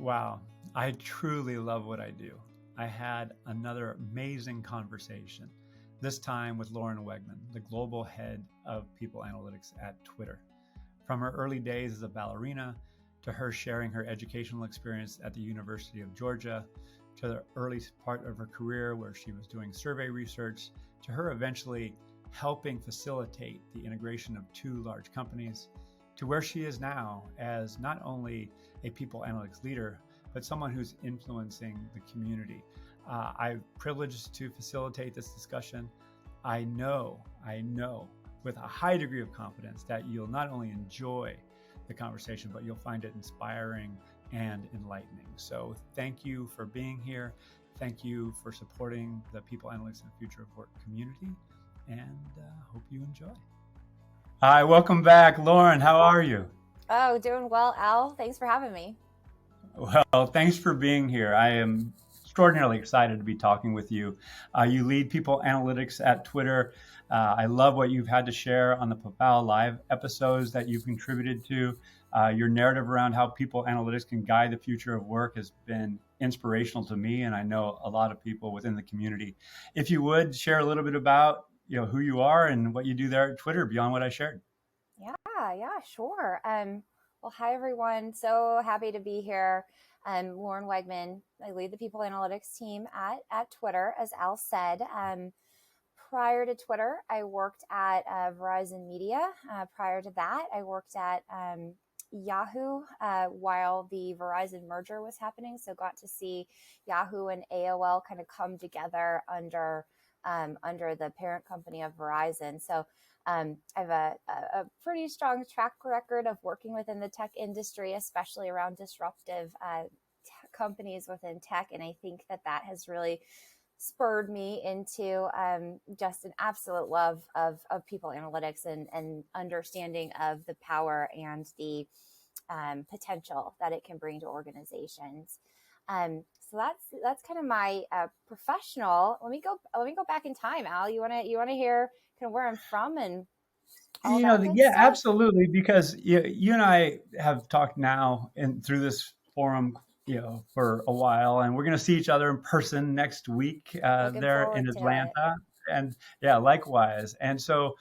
Wow, I truly love what I do. I had another amazing conversation, this time with Lauren Wegman, the global head of people analytics at Twitter. From her early days as a ballerina, to her sharing her educational experience at the University of Georgia, to the early part of her career where she was doing survey research, to her eventually helping facilitate the integration of two large companies, to where she is now as not only a people analytics leader, but someone who's influencing the community. I'm privileged to facilitate this discussion. I know with a high degree of confidence that you'll not only enjoy the conversation, but you'll find it inspiring and enlightening. So thank you for being here. Thank you for supporting the People Analytics and Future of Work community, and hope you enjoy. Hi, welcome back, Lauren. How are you? Oh, doing well, Al. Thanks for having me. Well, thanks for being here. I am extraordinarily excited to be talking with you. You lead people analytics at Twitter. I love what you've had to share on the Papal Live episodes that you've contributed to. Your narrative around how people analytics can guide the future of work has been inspirational to me, and I know a lot of people within the community. If you would share a little bit about who you are and what you do there at Twitter beyond what I shared. Yeah, sure. Well, hi, everyone. So happy to be here. Lauren Wegman. I lead the people analytics team at Twitter, as Al said. Prior to Twitter, I worked at Verizon Media. Prior to that, I worked at Yahoo while the Verizon merger was happening. So got to see Yahoo and AOL kind of come together under the parent company of Verizon. So I have a pretty strong track record of working within the tech industry, especially around disruptive companies within tech. And I think that has really spurred me into just an absolute love of people analytics and understanding of the power and the potential that it can bring to organizations. So that's kind of my professional. Let me go back in time, Al. You wanna hear kind of where I'm from and all that good Yeah, stuff? absolutely. Because you and I have talked now and through this forum, for a while, and we're going to see each other in person next week Looking there in forward to it. Atlanta. And yeah, likewise. And so,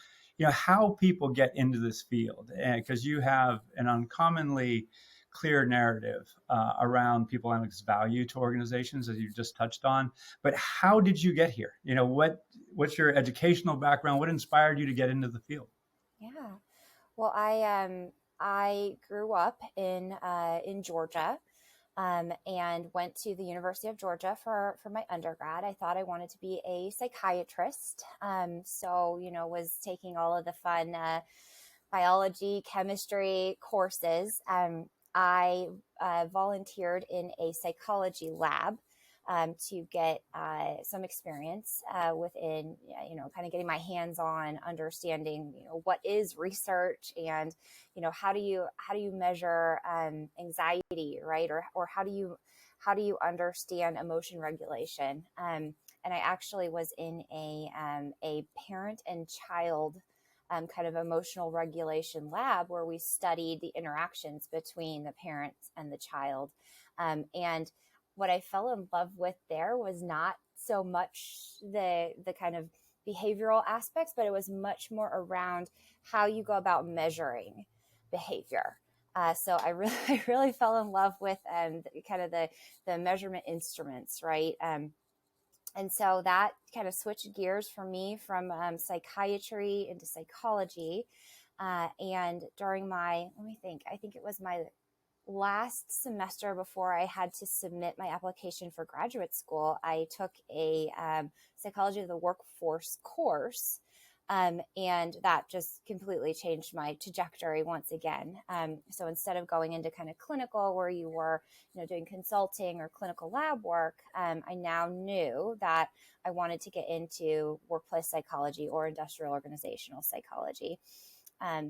how people get into this field, because you have an uncommonly clear narrative around people analytics value to organizations, as you just touched on. But how did you get here? What's your educational background? What inspired you to get into the field? Yeah. Well, I grew up in Georgia, and went to the University of Georgia for my undergrad. I thought I wanted to be a psychiatrist, so was taking all of the fun biology, chemistry courses. I volunteered in a psychology lab to get some experience within, kind of getting my hands on understanding, what is research and, how do you measure anxiety, right? Or how do you understand emotion regulation? And I actually was in a parent and child kind of emotional regulation lab where we studied the interactions between the parents and the child. And what I fell in love with there was not so much the kind of behavioral aspects, but it was much more around how you go about measuring behavior. So I really fell in love with kind of the measurement instruments, right? And so that kind of switched gears for me from psychiatry into psychology. And during let me think, I think it was my last semester before I had to submit my application for graduate school, I took a psychology of the workforce course. And that just completely changed my trajectory once again. So instead of going into kind of clinical where you were, doing consulting or clinical lab work, I now knew that I wanted to get into workplace psychology or industrial organizational psychology.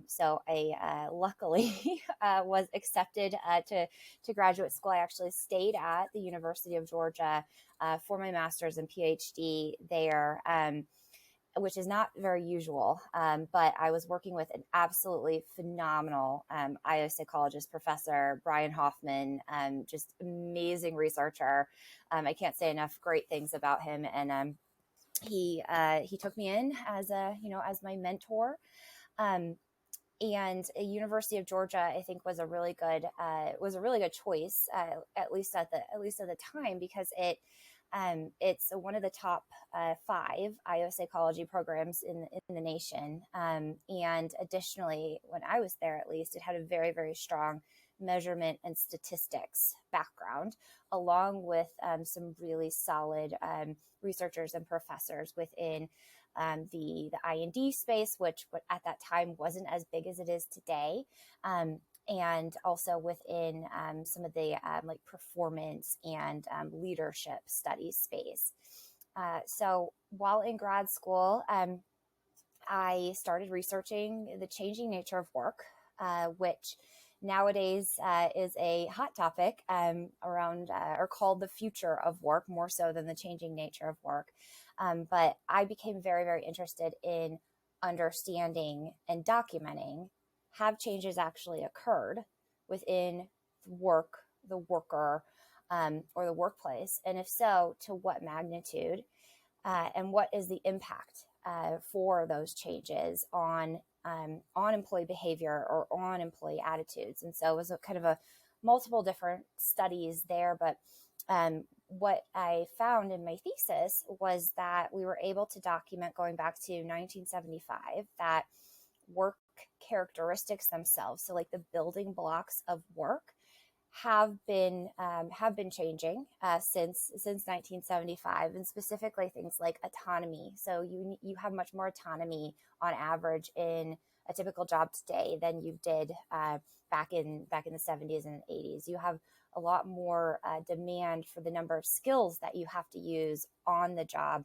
So I luckily was accepted to graduate school. I actually stayed at the University of Georgia for my master's and PhD there. which is not very usual. But I was working with an absolutely phenomenal IO psychologist professor, Brian Hoffman, just amazing researcher. I can't say enough great things about him. And he took me in as as my mentor. And a University of Georgia, I think, was a really good choice, at least at the time, because it's one of the top 5 IO psychology programs in the nation. And additionally, when I was there, at least, it had a very, very strong measurement and statistics background, along with some really solid researchers and professors within the I&D space, which at that time wasn't as big as it is today. And also within some of the like performance and leadership studies space. So while in grad school, I started researching the changing nature of work, which nowadays is a hot topic around or called the future of work, more so than the changing nature of work. But I became very, very interested in understanding and documenting, have changes actually occurred within work, the worker, or the workplace? And if so, to what magnitude? And what is the impact for those changes on employee behavior or on employee attitudes? And so it was a kind of a multiple different studies there. But what I found in my thesis was that we were able to document, going back to 1975, that work characteristics themselves, so like the building blocks of work, have been changing since 1975, and specifically things like autonomy. So you have much more autonomy on average in a typical job today than you did back in the 70s and 80s. You have a lot more demand for the number of skills that you have to use on the job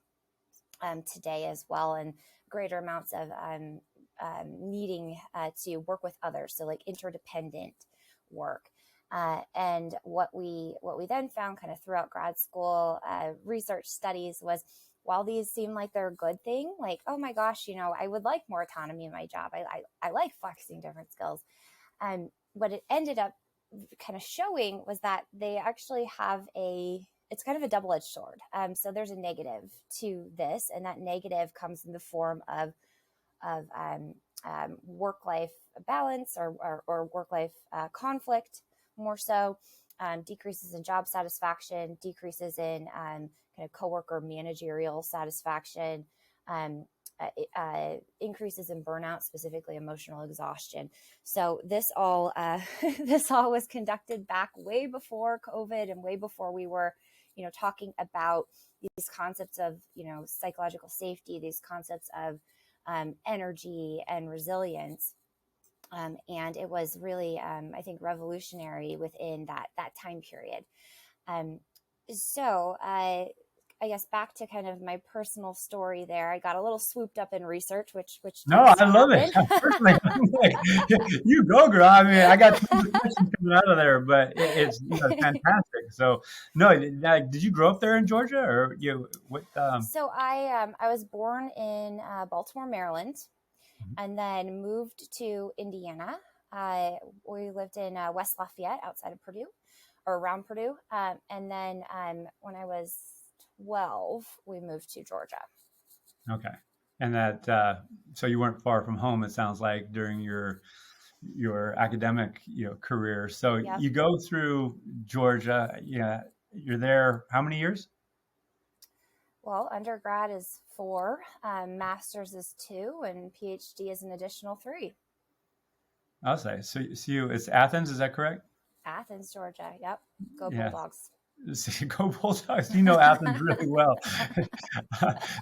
today as well, and greater amounts of needing to work with others, so like interdependent work. And what we then found kind of throughout grad school research studies was, while these seem like they're a good thing, like, oh my gosh, I would like more autonomy in my job. I like flexing different skills. What it ended up kind of showing was that they actually have it's kind of a double-edged sword. So there's a negative to this, and that negative comes in the form of work-life balance or work-life conflict, more so, decreases in job satisfaction, decreases in kind of coworker managerial satisfaction, increases in burnout, specifically emotional exhaustion. So this all this all was conducted back way before COVID and way before we were, talking about these concepts of, psychological safety, these concepts of energy and resilience. And it was really, I think, revolutionary within that time period. So I guess back to kind of my personal story there. I got a little swooped up in research, which no, I love it. Personally, I'm like, you go, girl. I mean, I got tons of questions coming out of there, but it's fantastic. So, no, did you grow up there in Georgia, or what? So I was born in Baltimore, Maryland, and then moved to Indiana. We lived in West Lafayette, outside of Purdue, or around Purdue. And then when I was 12, we moved to Georgia. Okay. And that, so you weren't far from home, it sounds like, during your academic, career. So Yep. You go through Georgia, you're there how many years? Well, undergrad is 4, master's is 2, and PhD is an additional 3. I'll say. So it's Athens, is that correct? Athens, Georgia. Yep. Go Bulldogs. Go Bulldogs. You know Athens really well.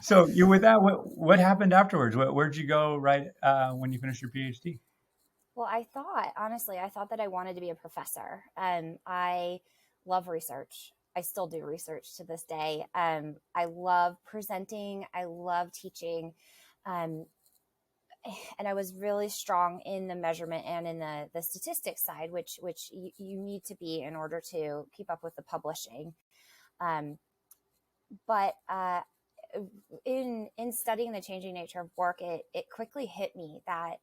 So you with that, what happened afterwards? Where'd you go right when you finished your PhD? Well, I thought that I wanted to be a professor. I love research. I still do research to this day. I love presenting. I love teaching. And I was really strong in the measurement and in the statistics side, which you need to be in order to keep up with the publishing. But in studying the changing nature of work, it quickly hit me that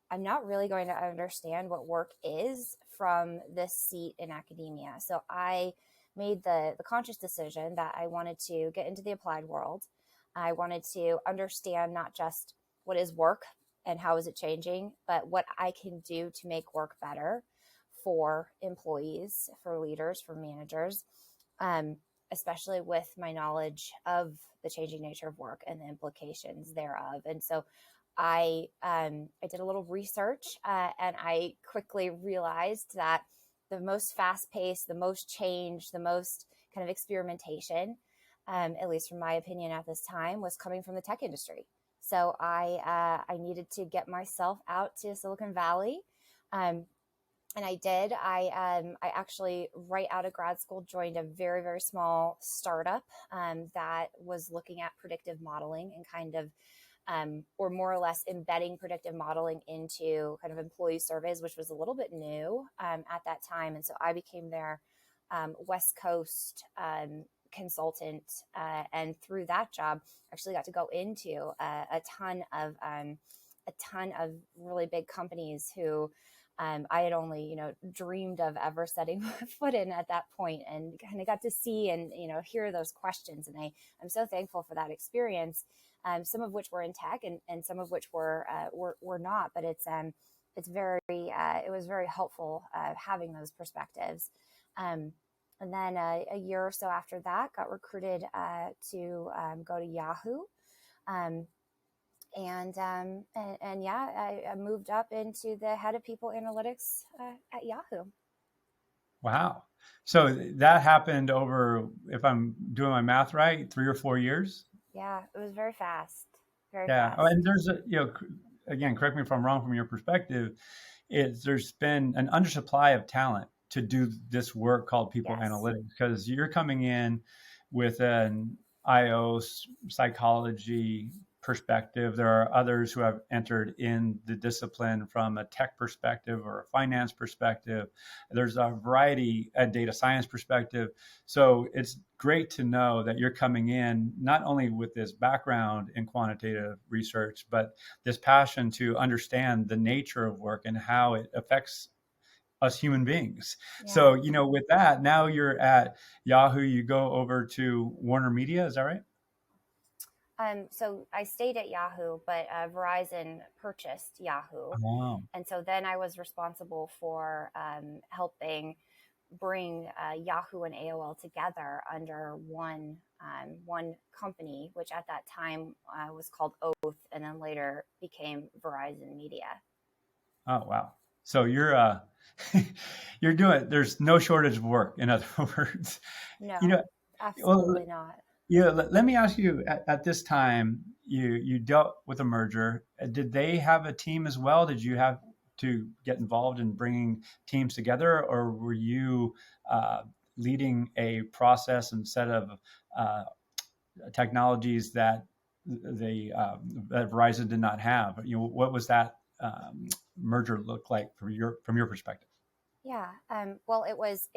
I'm not really going to understand what work is from this seat in academia. So I made the conscious decision that I wanted to get into the applied world. I wanted to understand not just what is work and how is it changing, but what I can do to make work better for employees, for leaders, for managers, especially with my knowledge of the changing nature of work and the implications thereof. And so I did a little research, and I quickly realized that the most fast paced, the most change, the most kind of experimentation, at least from my opinion at this time, was coming from the tech industry. So I needed to get myself out to Silicon Valley. And I did. I actually, right out of grad school, joined a very, very small startup that was looking at predictive modeling and kind of, or more or less embedding predictive modeling into kind of employee surveys, which was a little bit new at that time. And so I became their West Coast consultant. And through that job, actually got to go into a ton of really big companies who I had only, dreamed of ever setting my foot in at that point, and kind of got to see and, hear those questions. And I'm so thankful for that experience. Some of which were in tech and some of which were not, but it was very helpful having those perspectives. And then a year or so after that, got recruited to go to Yahoo. And yeah, I moved up into the head of people analytics at Yahoo. Wow. So that happened over, if I'm doing my math right, 3 or 4 years? Yeah, it was very fast. Very Yeah. fast. Oh, and there's again, correct me if I'm wrong from your perspective, there's been an undersupply of talent to do this work called people Yes. analytics, because you're coming in with an IO psychology perspective. There are others who have entered in the discipline from a tech perspective or a finance perspective. There's a variety, a data science perspective. So it's great to know that you're coming in not only with this background in quantitative research, but this passion to understand the nature of work and how it affects us human beings. Yeah. So, with that, now you're at Yahoo, you go over to Warner Media, is that right? So I stayed at Yahoo, but Verizon purchased Yahoo. Oh. And so then I was responsible for helping bring Yahoo and AOL together under one company, which at that time was called Oath, and then later became Verizon Media. Oh, wow. So you're you're doing, there's no shortage of work, in other words. No, absolutely not. Yeah, let me ask you, at this time, you dealt with a merger. Did they have a team as well? Did you have to get involved in bringing teams together, or were you leading a process and set of technologies that that Verizon did not have? What was that merger look like from your perspective? Yeah. Well, it was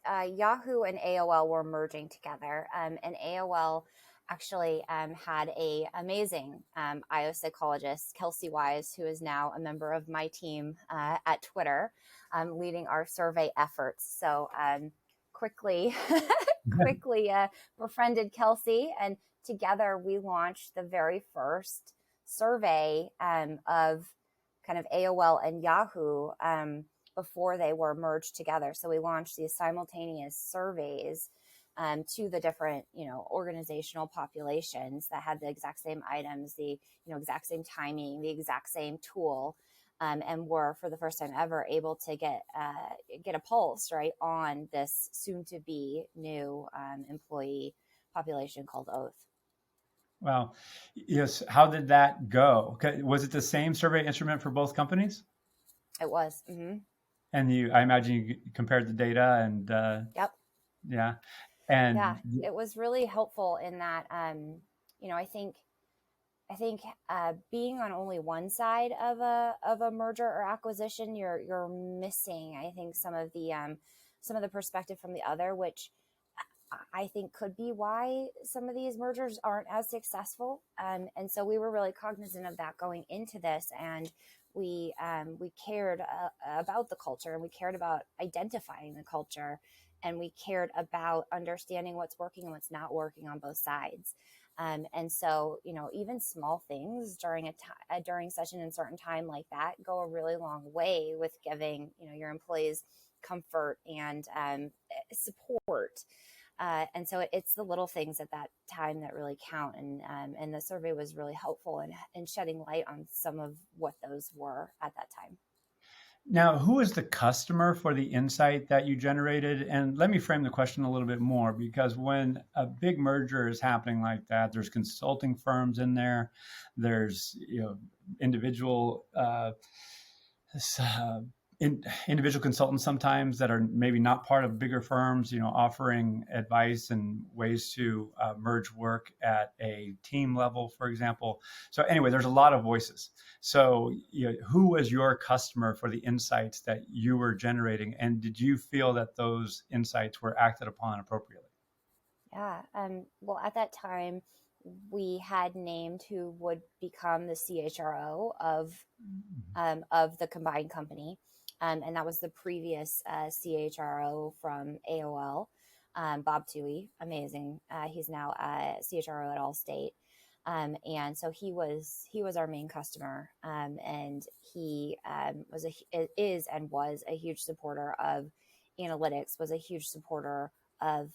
Yahoo and AOL were merging together, and AOL actually had a amazing IO psychologist, Kelsey Wise, who is now a member of my team at Twitter, leading our survey efforts. So quickly befriended Kelsey, and together we launched the very first survey of kind of AOL and Yahoo. Before they were merged together. So we launched these simultaneous surveys to the different, organizational populations that had the exact same items, the, exact same timing, the exact same tool, and were, for the first time ever, able to get a pulse, right, on this soon-to-be new employee population called Oath. Wow. Yes. How did that go? Was it the same survey instrument for both companies? It was. Mm-hmm. And I imagine you compared the data and Yep. Yeah. And yeah, it was really helpful in that, I think being on only one side of a merger or acquisition, you're missing, I think, some of the perspective from the other, which I think could be why some of these mergers aren't as successful. And so we were really cognizant of that going into this, and we cared about the culture, and we cared about identifying the culture, and we cared about understanding what's working and what's not working on both sides. And so, even small things during such an uncertain time like that go a really long way with giving, your employees comfort and support. And so it's the little things at that time that really count. And the survey was really helpful in shedding light on some of what those were at that time. Now, who is the customer for the insight that you generated? And let me frame the question a little bit more, because when a big merger is happening like that, there's consulting firms in there, there's individual individual consultants sometimes that are maybe not part of bigger firms, offering advice and ways to merge work at a team level, for example. So anyway, there's a lot of voices. So who was your customer for the insights that you were generating? And did you feel that those insights were acted upon appropriately? Yeah. Well, at that time, we had named who would become the CHRO of the combined company. And that was the previous CHRO from AOL, Bob Toohey, amazing. He's now CHRO at Allstate. And so he was our main customer. And he is and was a huge supporter of analytics, was a huge supporter of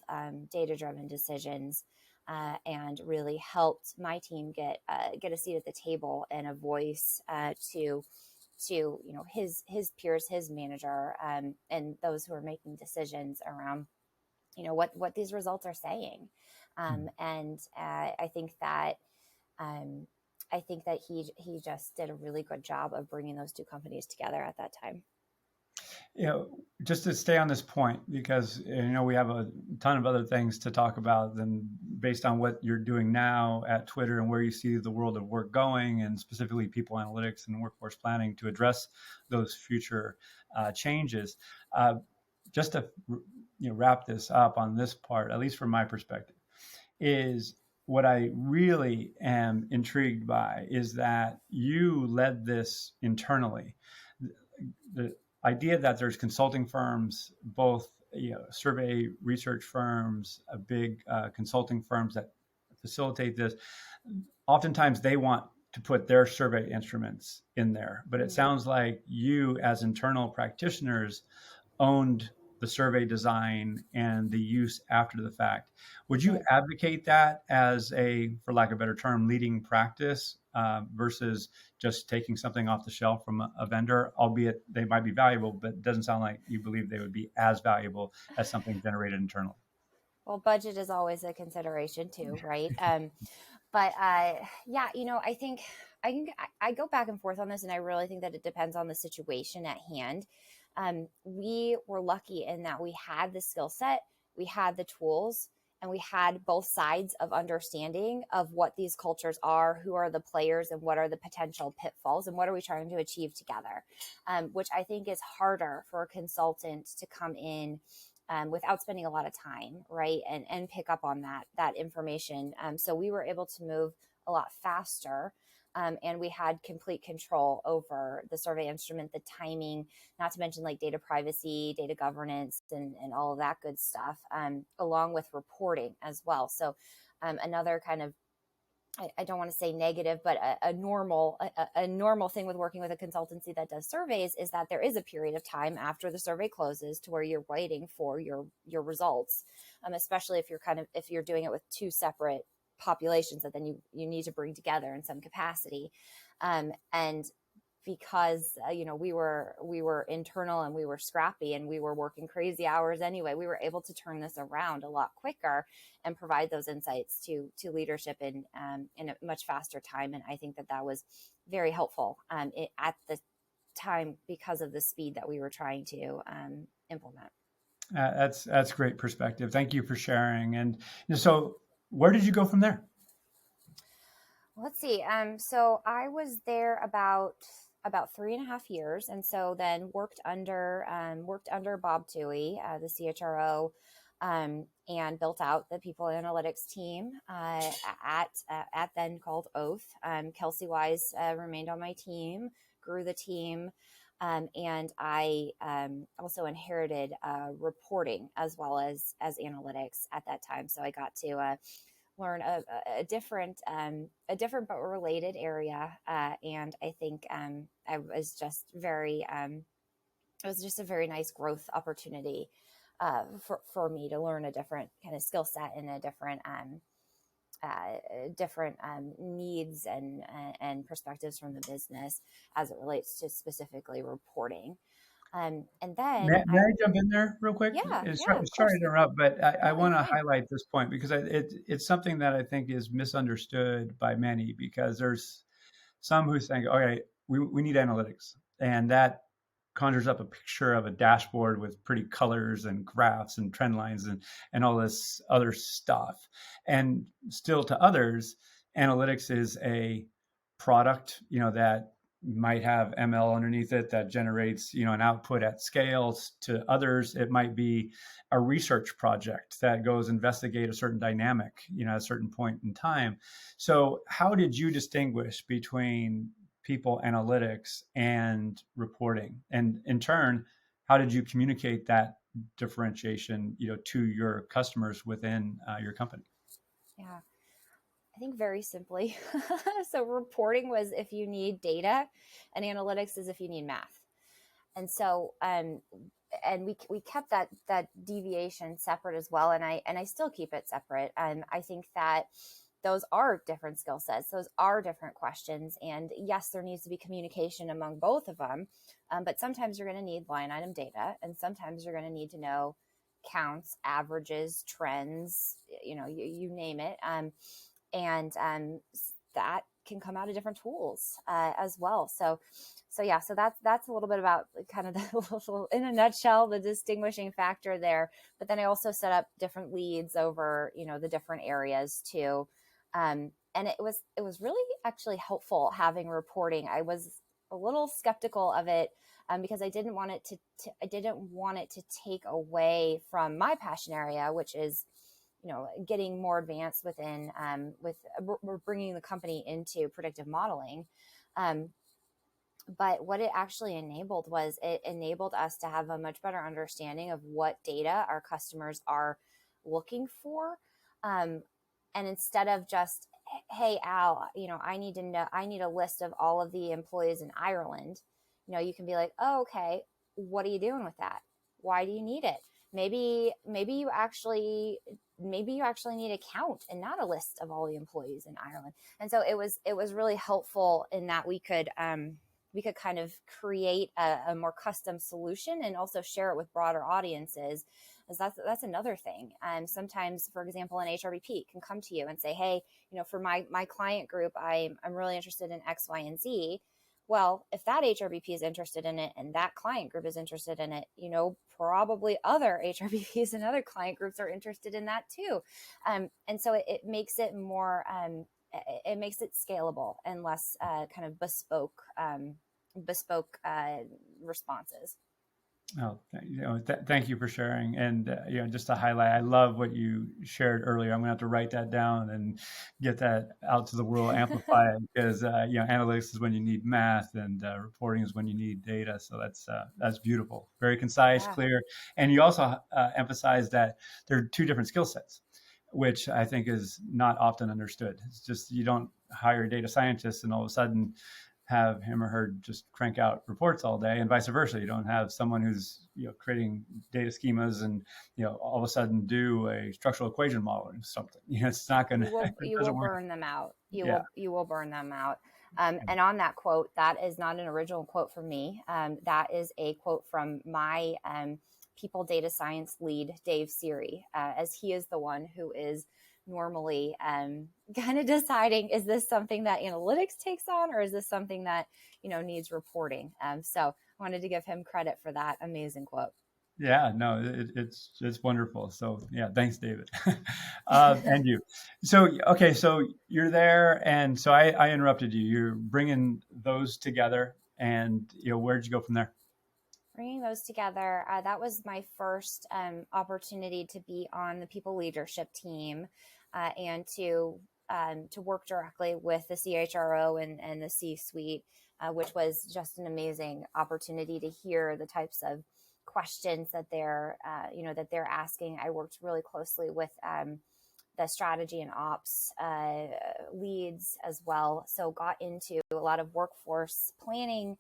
data-driven decisions, and really helped my team get a seat at the table and a voice to his peers, his manager, and those who are making decisions around what these results are saying. And I think that he just did a really good job of bringing those two companies together at that time. Just to stay on this point, because we have a ton of other things to talk about than based on what you're doing now at Twitter and where you see the world of work going, and specifically people analytics and workforce planning to address those future changes. Just to wrap this up on this part, at least from my perspective, is what I really am intrigued by is that you led this internally. The idea that there's consulting firms, both survey research firms, big consulting firms that facilitate this. Oftentimes, they want to put their survey instruments in there, but it sounds like you, as internal practitioners, owned the survey design and the use after the fact. Would you advocate that as for lack of a better term, leading practice versus just taking something off the shelf from a vendor, albeit they might be valuable, but it doesn't sound like you believe they would be as valuable as something generated internally? Well, budget is always a consideration too, right? But yeah, I think I go back and forth on this, and I really think that it depends on the situation at hand. We were lucky in that we had the skill set, we had the tools, and we had both sides of understanding of what these cultures are, who are the players, and what are the potential pitfalls, and what are we trying to achieve together, which I think is harder for a consultant to come in without spending a lot of time, right, and pick up on that information. So we were able to move a lot faster. And we had complete control over the survey instrument, the timing, not to mention like data privacy, data governance, and all of that good stuff, along with reporting as well. So another kind of, I don't want to say negative, but a normal thing with working with a consultancy that does surveys is that there is a period of time after the survey closes to where you're waiting for your results, especially if you're doing it with two separate populations that then you need to bring together in some capacity. And because we were internal and we were scrappy and we were working crazy hours anyway, we were able to turn this around a lot quicker and provide those insights to leadership in a much faster time. And I think that was very helpful at the time because of the speed that we were trying to implement. That's great perspective. Thank you for sharing. And so where did you go from there? Let's see. So I was there about 3.5 years, and so then worked under Bob Toohey, the CHRO, and built out the people analytics team at then called Oath. Kelsey Wise remained on my team, grew the team. And I also inherited reporting as well as analytics at that time. So I got to learn a different but related area. And I think I was just very it was just a very nice growth opportunity for me to learn a different kind of skill set and a different needs and perspectives from the business as it relates to specifically reporting. And then may I jump in there real quick? Yeah, of Sorry course. to interrupt, but I No, you're want to fine. highlight this point because it's something that I think is misunderstood by many, because there's some who think, okay, we need analytics, and that conjures up a picture of a dashboard with pretty colors and graphs and trend lines and all this other stuff. And still to others, analytics is a product, that might have ML underneath it that generates, an output at scale. To others, it might be a research project that goes investigate a certain dynamic, at a certain point in time. So how did you distinguish between people analytics and reporting? And in turn, how did you communicate that differentiation, to your customers within your company? Yeah, I think very simply. So reporting was if you need data, and analytics is if you need math. And so and we kept that deviation separate as well, and I still keep it separate. I think that those are different skill sets, those are different questions, and yes, there needs to be communication among both of them, but sometimes you're going to need line item data, and sometimes you're going to need to know counts, averages, trends, you name it, and that can come out of different tools as well. So that's a little bit about kind of the in a nutshell, the distinguishing factor there. But then I also set up different leads over, the different areas too. And it was really actually helpful having reporting. I was a little skeptical of it because I didn't want it to take away from my passion area, which is getting more advanced within with we're bringing the company into predictive modeling. But what it actually enabled was it enabled us to have a much better understanding of what data our customers are looking for. And instead of just, hey, Al, I need a list of all of the employees in Ireland. You can be like, oh, okay, what are you doing with that? Why do you need it? Maybe you actually need a count and not a list of all the employees in Ireland. And so it was really helpful in that we could kind of create a more custom solution and also share it with broader audiences. As that's another thing. Sometimes, for example, an HRBP can come to you and say, hey, for my client group, I'm really interested in X, Y, and Z. Well, if that HRBP is interested in it and that client group is interested in it, probably other HRBPs and other client groups are interested in that too. And so it makes it more, it makes it scalable and less kind of bespoke responses. Oh, thank you for sharing. And just to highlight, I love what you shared earlier. I'm going to have to write that down and get that out to the world, amplify it, because analytics is when you need math, and reporting is when you need data. So that's beautiful, very concise, clear. And you also emphasize that there are two different skill sets, which I think is not often understood. It's just you don't hire data scientists and all of a sudden have him or her just crank out reports all day, and vice versa. You don't have someone who's creating data schemas and all of a sudden do a structural equation model or something. It's not going to. You will burn them out. You will burn them out. And on that quote, that is not an original quote from me. That is a quote from my people data science lead, Dave Siri, as he is the one who is normally kind of deciding, is this something that analytics takes on, or is this something that needs reporting? So I wanted to give him credit for that amazing quote. Yeah, no, it's wonderful. So yeah, thanks, David. And you. So okay, so you're there, and so I interrupted you. You're bringing those together, and where'd you go from there? bringing those together, that was my first opportunity to be on the people leadership team and to work directly with the CHRO and the C-suite, which was just an amazing opportunity to hear the types of questions that they're asking. I worked really closely with the strategy and ops leads as well, so got into a lot of workforce planning,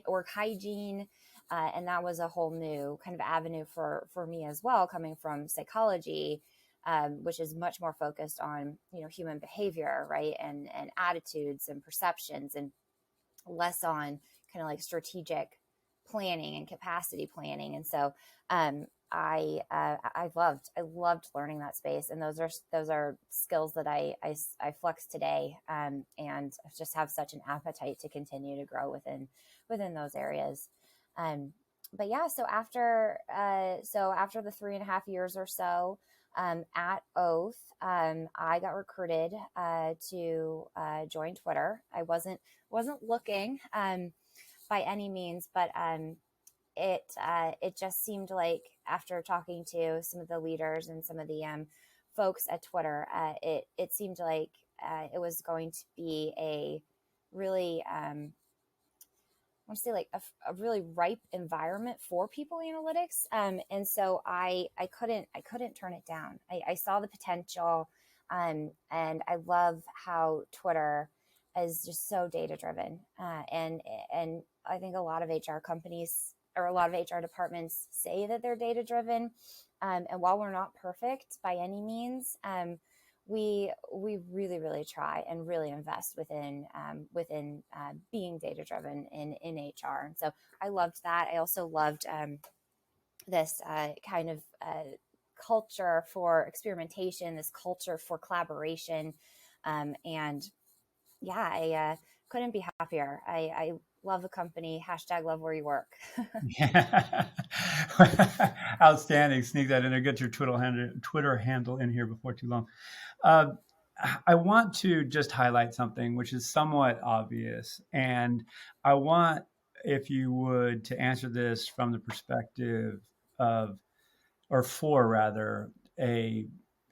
org hygiene, and that was a whole new kind of avenue for me as well, coming from psychology, which is much more focused on human behavior, right, and attitudes and perceptions, and less on kind of like strategic planning and capacity planning. And so I loved learning that space, and those are skills that I flex today, and just have such an appetite to continue to grow within those areas. But yeah, so after the 3.5 years or so at Oath, I got recruited to join Twitter. I wasn't looking by any means, but it just seemed like, after talking to some of the leaders and some of the folks at Twitter, it seemed like it was going to be a really I want to say like a really ripe environment for people analytics. And so I couldn't turn it down. I saw the potential, and I love how Twitter is just so data driven. And I think a lot of HR companies, or a lot of HR departments, say that they're data driven. And while we're not perfect by any means, we really, really try and really invest within being data driven in HR. And so I loved that. I also loved this kind of culture for experimentation, this culture for collaboration. And yeah, I couldn't be happier. I love the company. # love where you work. Yeah. Outstanding. Sneak that in there. Get your Twitter handle in here before too long. I want to just highlight something which is somewhat obvious. And I want, if you would, to answer this from the perspective of, or for rather, a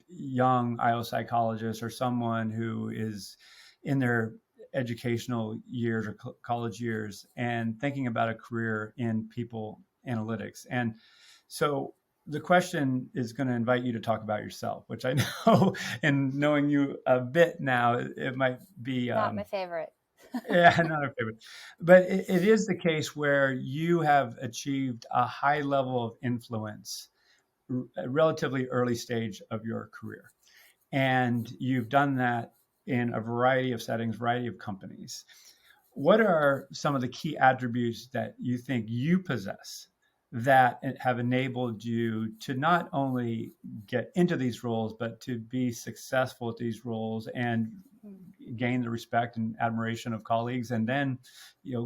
young IO psychologist or someone who is in their educational years or college years and thinking about a career in people analytics. And so the question is going to invite you to talk about yourself, which I know, and knowing you a bit now, it might be Not my favorite. yeah, not a favorite, but it is the case where you have achieved a high level of influence, a relatively early stage of your career. And you've done that in a variety of settings, variety of companies. What are some of the key attributes that you think you possess that have enabled you to not only get into these roles, but to be successful at these roles and gain the respect and admiration of colleagues, and then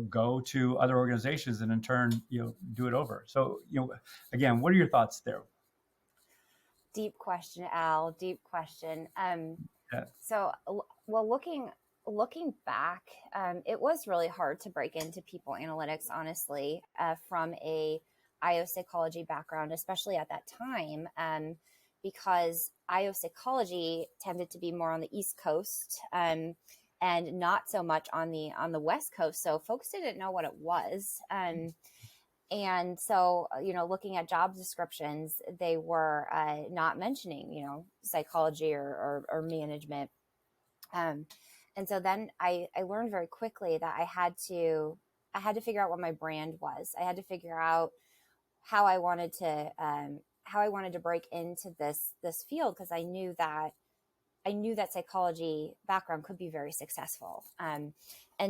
go to other organizations and in turn do it over? So again, what are your thoughts there? Deep question, Al. Deep question. Yeah. So, well, looking back, it was really hard to break into people analytics, honestly, from a IO psychology background, especially at that time, because IO psychology tended to be more on the East Coast, and not so much on the West Coast. So folks didn't know what it was. And so, looking at job descriptions, they were not mentioning, psychology or management. And so then I learned very quickly that I had to figure out what my brand was. I had to figure out how I wanted to break into this field, because I knew that psychology background could be very successful. And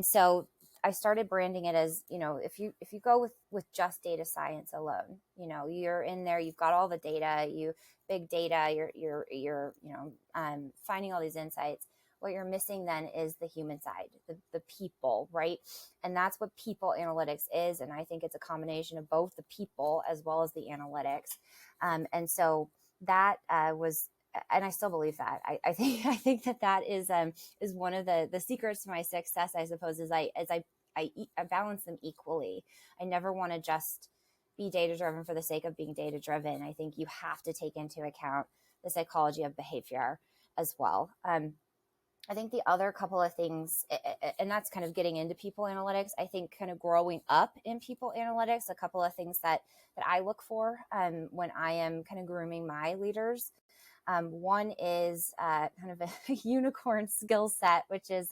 so I started branding it as, if you go with just data science alone, you're in there, you've got all the data, big data, you're finding all these insights. What you're missing then is the human side, the people, right? And that's what people analytics is. And I think it's a combination of both the people as well as the analytics. And so that was, and I still believe that. I think that is one of the secrets to my success, I suppose, is I I balance them equally. I never want to just be data driven for the sake of being data driven. I think you have to take into account the psychology of behavior as well. I think the other couple of things, and that's kind of getting into people analytics, I think kind of growing up in people analytics, a couple of things that I look for when I am kind of grooming my leaders. One is kind of a unicorn skill set, which is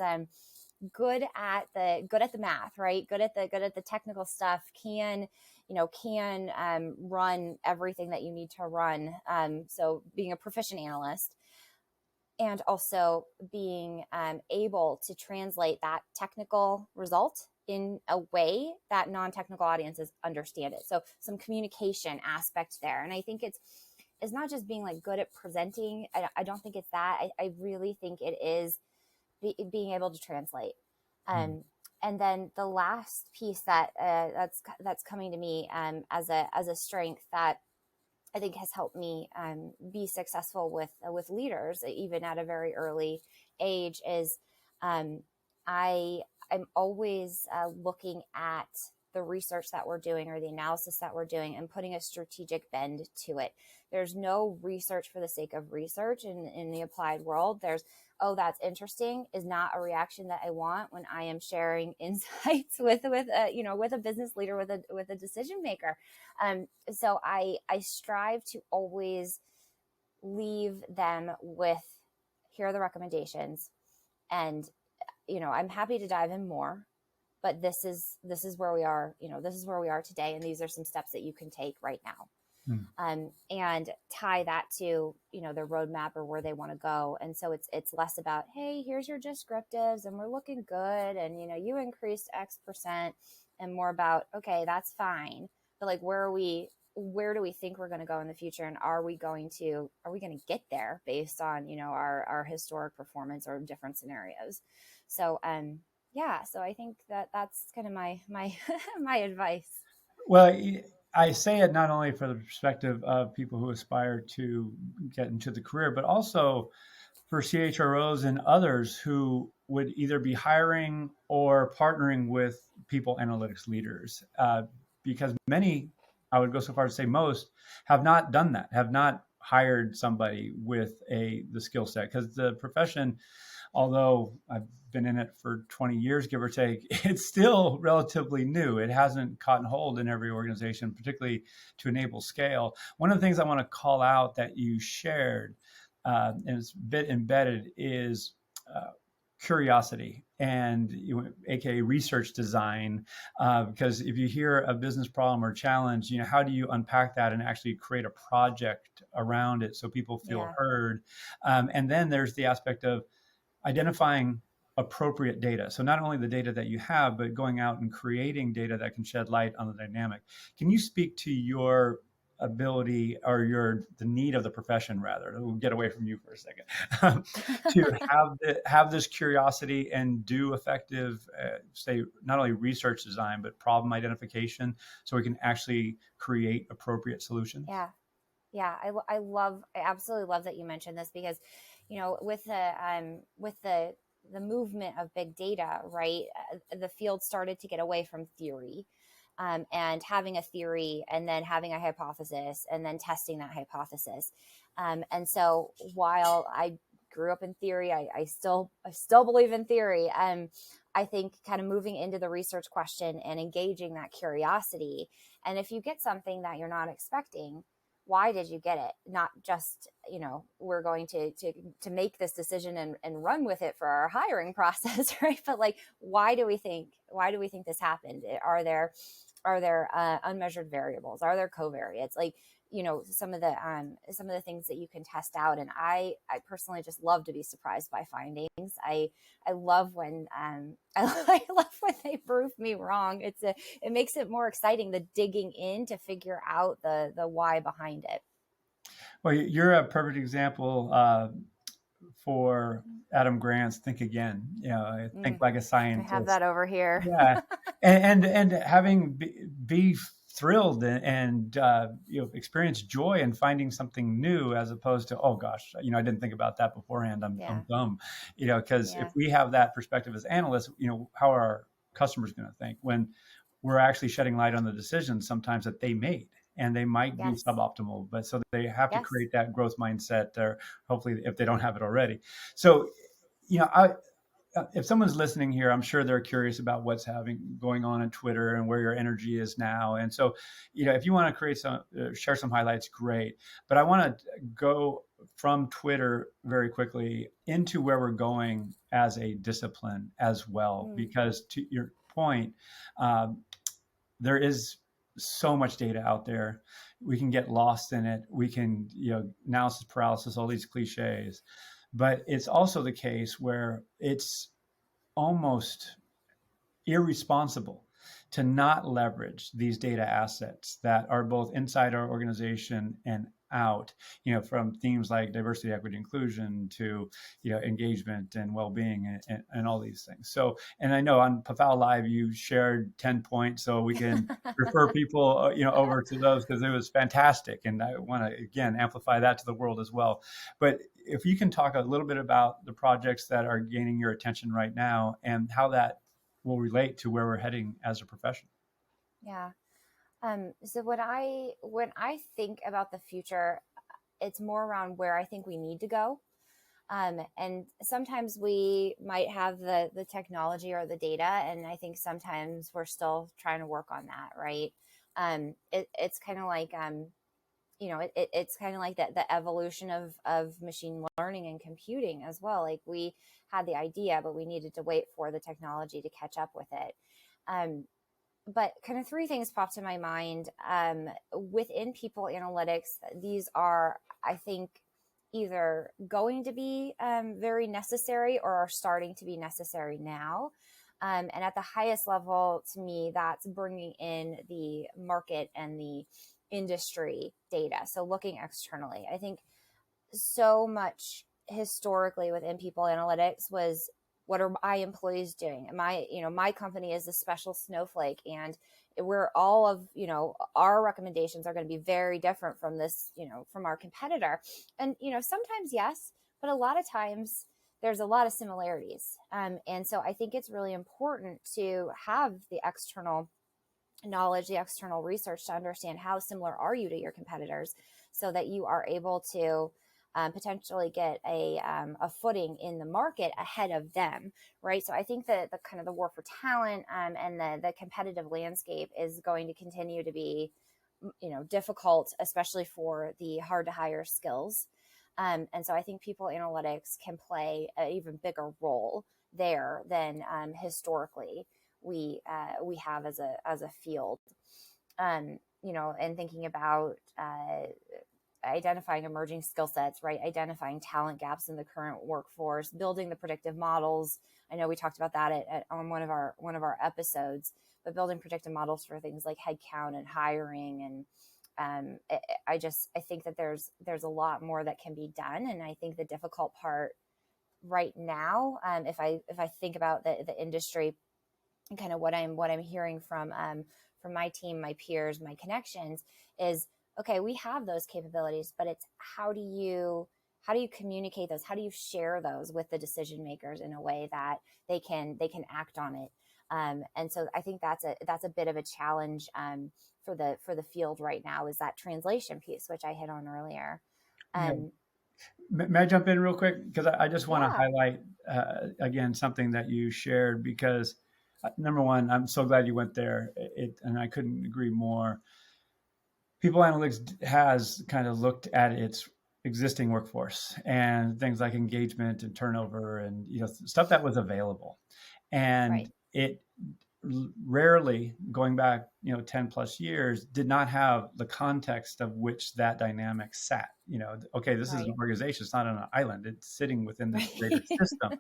good at the math, right? Good at the technical stuff, can run everything that you need to run. So being a proficient analyst, and also being able to translate that technical result in a way that non-technical audiences understand it. So some communication aspect there. And I think it's not just being like good at presenting. I don't think it's that. I really think it is being able to translate. And then the last piece that's coming to me as a strength that I think has helped me be successful with leaders, even at a very early age, is I'm always looking at the research that we're doing or the analysis that we're doing and putting a strategic bend to it. There's no research for the sake of research in the applied world. There's, oh, that's interesting, is not a reaction that I want when I am sharing insights with a business leader, with a decision maker. So I strive to always leave them with, here are the recommendations, and I'm happy to dive in more, but this is where we are. This is where we are today, and these are some steps that you can take right now. And tie that to, their roadmap or where they want to go. And so it's less about, hey, here's your descriptives and we're looking good. And, you increased X%, and more about, okay, that's fine. But like, where do we think we're going to go in the future? And are we going to get there based on, our historic performance or different scenarios? So, so I think that's kind of my my advice. Well, I say it not only for the perspective of people who aspire to get into the career, but also for CHROs and others who would either be hiring or partnering with people analytics leaders, because many, I would go so far as to say most, have not done that, have not hired somebody with the skill set, because the profession, although I've been in it for 20 years, give or take, it's still relatively new. It hasn't caught hold in every organization, particularly to enable scale. One of the things I want to call out that you shared, and it's a bit embedded, is curiosity and aka research design, because if you hear a business problem or challenge, how do you unpack that and actually create a project around it so people feel heard? And then there's the aspect of identifying appropriate data. So not only the data that you have, but going out and creating data that can shed light on the dynamic. Can you speak to your ability or the need of the profession, rather? We'll get away from you for a second, to have this curiosity and do effective, say, not only research design, but problem identification, so we can actually create appropriate solutions. Yeah. I absolutely love that you mentioned this, because, with the movement of big data, right, the field started to get away from theory, and having a theory and then having a hypothesis and then testing that hypothesis. And so while I grew up in theory, I still believe in theory. I think kind of moving into the research question and engaging that curiosity. And if you get something that you're not expecting, why did you get it? Not just, we're going to make this decision and run with it for our hiring process, right? But like, why do we think this happened? Are there unmeasured variables? Are there covariates? Like, some of the things that you can test out. And I personally just love to be surprised by findings. I love when I love when they prove me wrong. It makes it more exciting, the digging in to figure out the why behind it. Well, you're a perfect example for Adam Grant's Think Again. Think like a scientist. I have that over here. Yeah, and having be thrilled and experience joy in finding something new, as opposed to, oh gosh, I didn't think about that beforehand. I'm dumb. Because if we have that perspective as analysts, how our customer's going to think when we're actually shedding light on the decisions sometimes that they made, and they might be Yes. suboptimal, but so they have to Yes. create that growth mindset there, hopefully, if they don't have it already. So, if someone's listening here, I'm sure they're curious about what's going on Twitter and where your energy is now. And so, if you want to share some highlights, great. But I want to go from Twitter very quickly into where we're going as a discipline as well, because to your point, there is so much data out there. We can get lost in it. We can, analysis paralysis, all these cliches. But it's also the case where it's almost irresponsible to not leverage these data assets that are both inside our organization and out, from themes like diversity, equity, inclusion to, engagement and well-being and all these things. So, and I know on Pafal Live, you shared 10 points, so we can refer people, over to those because it was fantastic. And I want to, again, amplify that to the world as well. But if you can talk a little bit about the projects that are gaining your attention right now and how that will relate to where we're heading as a profession. Yeah. So when I think about the future, it's more around where I think we need to go. And sometimes we might have the technology or the data, and I think sometimes we're still trying to work on that, right? It's kind of like it's kind of like the evolution of machine learning and computing as well. Like, we had the idea, but we needed to wait for the technology to catch up with it. But kind of three things popped to my mind within people analytics. These are, I think, either going to be very necessary or are starting to be necessary now. And at the highest level, to me, that's bringing in the market and the industry data. So looking externally, I think so much historically within people analytics was, what are my employees doing? My company is a special snowflake, and we're all of, our recommendations are going to be very different from this, from our competitor. And, sometimes yes, but a lot of times there's a lot of similarities. And so I think it's really important to have the external knowledge, the external research to understand how similar are you to your competitors, so that you are able to potentially get a footing in the market ahead of them, right? So I think that the kind of the war for talent and the competitive landscape is going to continue to be, difficult, especially for the hard to hire skills. And so I think people analytics can play an even bigger role there than historically we have as a field. And thinking about identifying emerging skill sets, right? Identifying talent gaps in the current workforce, building the predictive models. I know we talked about that on one of our episodes, but building predictive models for things like headcount and hiring. And I think that there's a lot more that can be done. And I think the difficult part right now, if I think about the industry and kind of what I'm hearing from my team, my peers, my connections, is, okay, we have those capabilities, but it's how do you communicate those? How do you share those with the decision makers in a way that they can act on it? And so I think that's a bit of a challenge for the field right now, is that translation piece, which I hit on earlier. May I jump in real quick? Because I just want to Yeah. highlight again something that you shared, because number one, I'm so glad you went there, and I couldn't agree more. People Analytics has kind of looked at its existing workforce and things like engagement and turnover and stuff that was available, and Right. it rarely, going back 10 plus years, did not have the context of which that dynamic sat. Okay, this is an organization, it's not on an island, it's sitting within this greater system.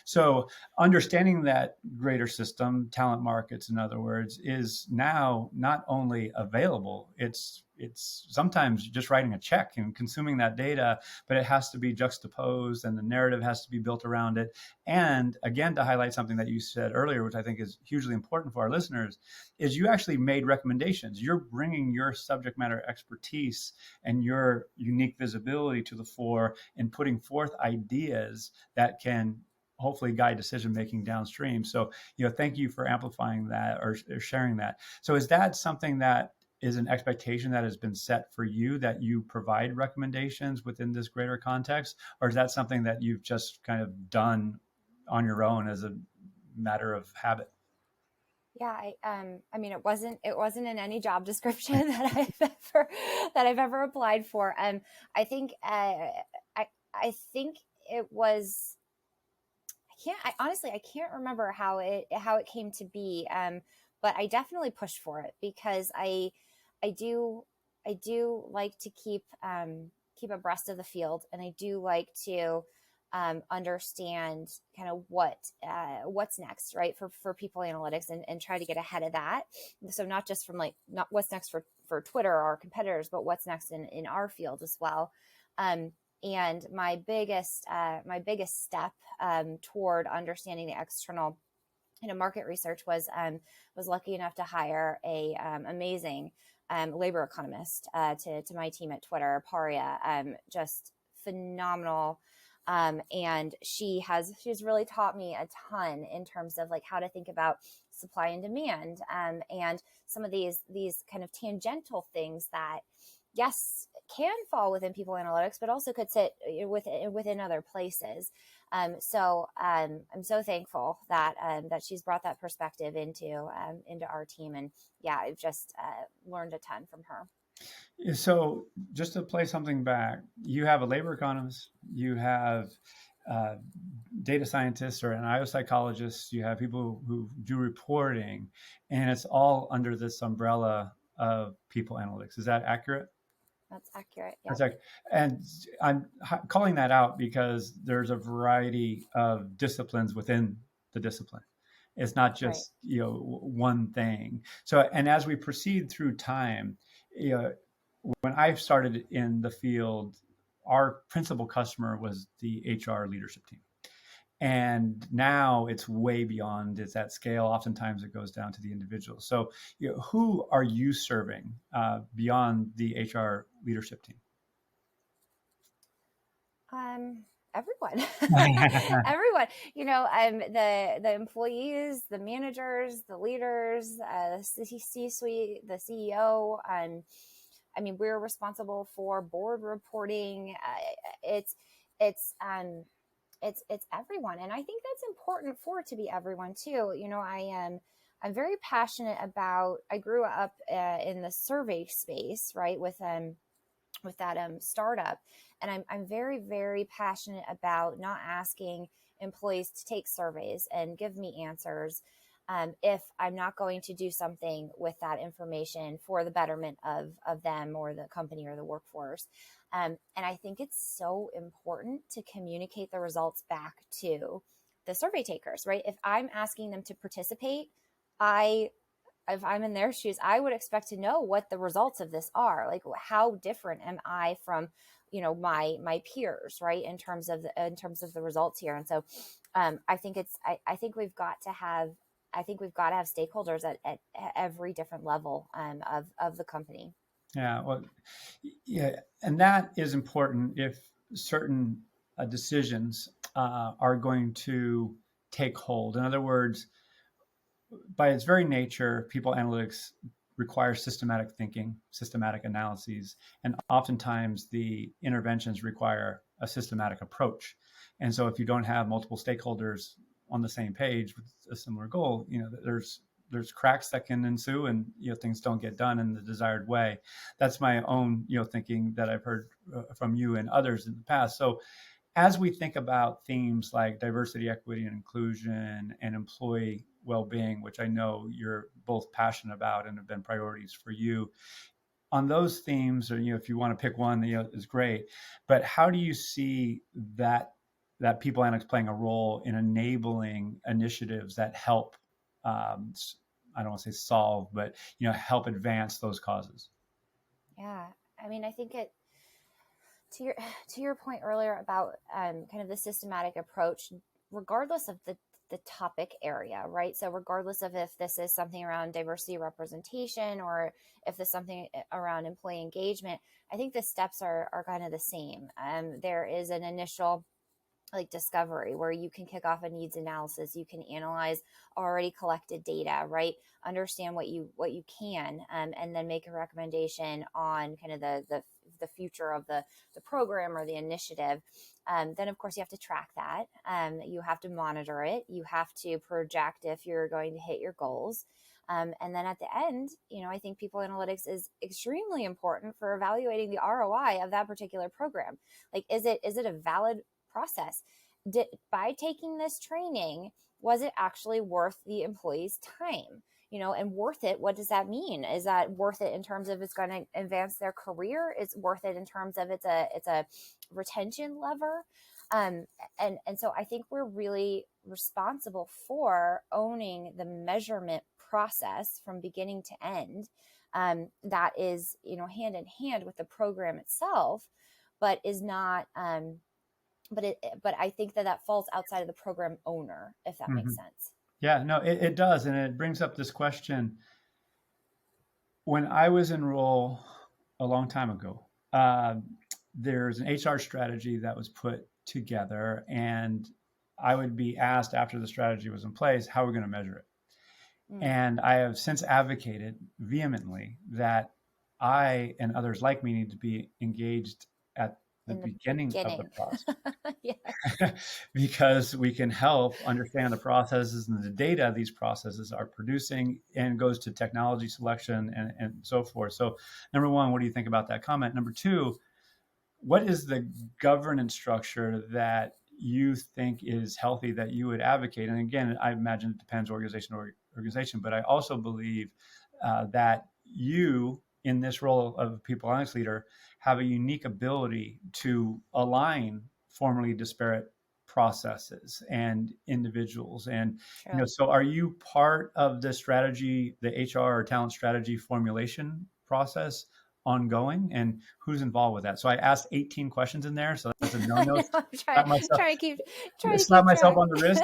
So understanding that greater system, talent markets in other words, is now not only available, it's sometimes just writing a check and consuming that data, but it has to be juxtaposed and the narrative has to be built around it. And again, to highlight something that you said earlier, which I think is hugely important for our listeners, is you actually made recommendations. You're bringing your subject matter expertise and your unique visibility to the fore and putting forth ideas that can hopefully guide decision making downstream. So, thank you for amplifying that or sharing that. So is that something that is an expectation that has been set for you, that you provide recommendations within this greater context, or is that something that you've just kind of done on your own as a matter of habit? Yeah, I mean, it wasn't in any job description that I've ever applied for. I think, I think it was, I can't remember how it came to be. But I definitely pushed for it because I do, I do like to keep abreast of the field, and I do like to, understand kind of what's next, right, for people analytics, and try to get ahead of that. So not just from, like, not what's next for Twitter or our competitors, but what's next in our field as well. Um, and my biggest step, toward understanding the external, market research was lucky enough to hire a amazing, labor economist, to my team at Twitter, Paria. Just phenomenal. And she's really taught me a ton in terms of, like, how to think about supply and demand, and some of these kind of tangential things that, yes, can fall within people analytics, but also could sit within other places. I'm so thankful that she's brought that perspective into our team, and yeah, I've just learned a ton from her. So just to play something back, you have a labor economist, you have uh, data scientists or an IO psychologist, you have people who do reporting, and it's all under this umbrella of people analytics. Is that accurate? That's accurate. That's Yep. like, and I'm calling that out because there's a variety of disciplines within the discipline. It's not Right. just one thing. So, and as we proceed through time, you know, when I started in the field, our principal customer was the HR leadership team. And now it's way beyond, it's at scale. Oftentimes it goes down to the individual. So, who are you serving beyond the HR leadership team? Everyone, everyone, the employees, the managers, the leaders, the C-suite, the CEO. I mean, we're responsible for board reporting. It's everyone, and I think that's important for it to be everyone too. I'm very passionate about. I grew up in the survey space, right, with that startup, and I'm very, very passionate about not asking employees to take surveys and give me answers, if I'm not going to do something with that information for the betterment of them or the company or the workforce. And I think it's so important to communicate the results back to the survey takers, right? If I'm asking them to participate, I if I'm in their shoes, I would expect to know what the results of this are. Like, how different am I from, my peers, right? In terms of the results here. And so, I think we've got to have, stakeholders at every different level, of the company. Yeah, well, yeah, and that is important if certain decisions are going to take hold. In other words, by its very nature, people analytics requires systematic thinking, systematic analyses, and oftentimes the interventions require a systematic approach. And so, if you don't have multiple stakeholders on the same page with a similar goal, there's cracks that can ensue, and things don't get done in the desired way. That's my own thinking that I've heard from you and others in the past. So as we think about themes like diversity, equity, and inclusion and employee well-being, which I know you're both passionate about and have been priorities for you, on those themes, or if you want to pick one, is great. But how do you see that people analytics playing a role in enabling initiatives that help? I don't want to say solve, but help advance those causes. Yeah, I mean, I think it to your point earlier about, kind of the systematic approach, regardless of the topic area, right? So regardless of if this is something around diversity representation or if this is something around employee engagement, I think the steps are kind of the same. There is an initial like discovery, where you can kick off a needs analysis, you can analyze already collected data, right? Understand what you can, and then make a recommendation on kind of the future of the program or the initiative. Then of course you have to track that. You have to monitor it. You have to project if you're going to hit your goals. And then at the end, I think people analytics is extremely important for evaluating the ROI of that particular program. Like, is it a valid process? By taking this training, was it actually worth the employee's time? And worth it, what does that mean? Is that worth it in terms of it's going to advance their career? It's worth it in terms of it's a retention lever. And so I think we're really responsible for owning the measurement process from beginning to end. That is, hand in hand with the program itself, but is not, but I think that falls outside of the program owner, if that makes sense. Yeah, no, it does. And it brings up this question. When I was in role a long time ago, there's an HR strategy that was put together, and I would be asked after the strategy was in place, how are we going to measure it? And I have since advocated vehemently that I and others like me need to be engaged at the beginning of the process. Because we can help understand the processes and the data these processes are producing, and goes to technology selection and so forth. So number one, what do you think about that comment? Number two, what is the governance structure that you think is healthy that you would advocate? And again, I imagine it depends organization to organization, but I also believe that you, in this role of people analytics leader, have a unique ability to align formerly disparate processes and individuals. And, so are you part of the strategy, the HR or talent strategy formulation process ongoing, and who's involved with that? So I asked 18 questions in there, so that's a no-no. Trying to keep slap myself on the wrist.